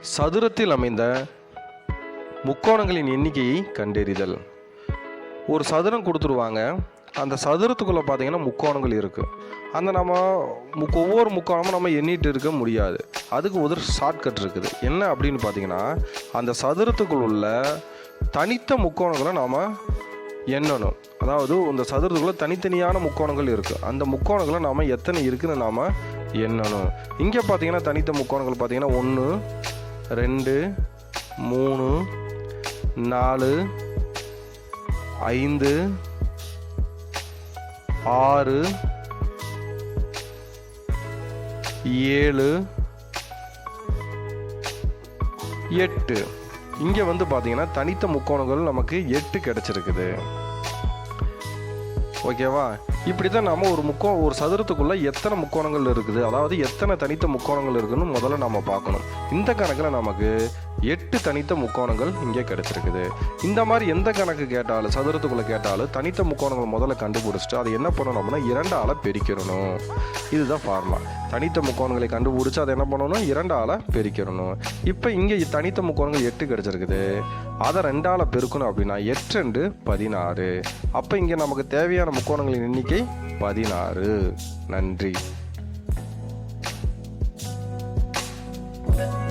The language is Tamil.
சதுரத்தில் அமைந்த முக்கோணங்களின் எண்ணிக்கையை கண்டறிதல். ஒரு சதுரம் கொடுத்துருவாங்க. அந்த சதுரத்துக்குள்ளே பார்த்தீங்கன்னா முக்கோணங்கள் இருக்குது. அந்த நம்ம ஒவ்வொரு முக்கோணமும் நம்ம எண்ணிட்டு இருக்க முடியாது. அதுக்கு ஒரு ஷார்ட்கட் இருக்குது. என்ன அப்படின்னு பார்த்தீங்கன்னா, அந்த சதுரத்துக்குள் உள்ள தனித்த முக்கோணங்களை நாம் எண்ணணும். அதாவது இந்த சதுரத்துக்குள்ளே தனித்தனியான முக்கோணங்கள் இருக்குது. அந்த முக்கோணங்களை நாம் எத்தனை இருக்குதுன்னு நாம் எண்ணணும். இங்கே பார்த்தீங்கன்னா தனித்த முக்கோணங்கள் பார்த்தீங்கன்னா 1 2 3 4 5 6 7 8. இங்கே வந்து பார்த்தீங்கன்னா தனித்த முக்கோணங்கள் நமக்கு 8 கிடச்சிருக்குது. ஓகேவா? இப்படி தான் நம்ம ஒரு சதுரத்துக்குள்ளே எத்தனை முக்கோணங்கள் இருக்குது, அதாவது எத்தனை தனித்த முக்கோணங்கள் இருக்குதுன்னு முதல்ல நம்ம பார்க்கணும். இந்த கணக்கில் நமக்கு 8 தனித்த முக்கோணங்கள் இங்கே கிடச்சிருக்குது. இந்த மாதிரி எந்த கணக்கு கேட்டாலும் சதுரத்துக்குள்ளே கேட்டாலும் தனித்த முக்கோணங்கள் முதல்ல கண்டுபிடிச்சிட்டு அதை என்ன பண்ணணும் அப்படின்னா 2ஆல் பெருக்கிடணும். இதுதான் ஃபார்முலா. தனித்த முக்கோணங்களை கண்டுபிடிச்சி அதை என்ன பண்ணணும், 2ஆல் பெருக்கிடணும். இப்போ இங்கே தனித்த முக்கோணங்கள் 8 கிடச்சிருக்குது. அதை 2ஆல் பெருக்கணும் அப்படின்னா 8 2 16. அப்போ இங்கே நமக்கு தேவையான முக்கோணங்களின் எண்ணிக்கை 16. நன்றி.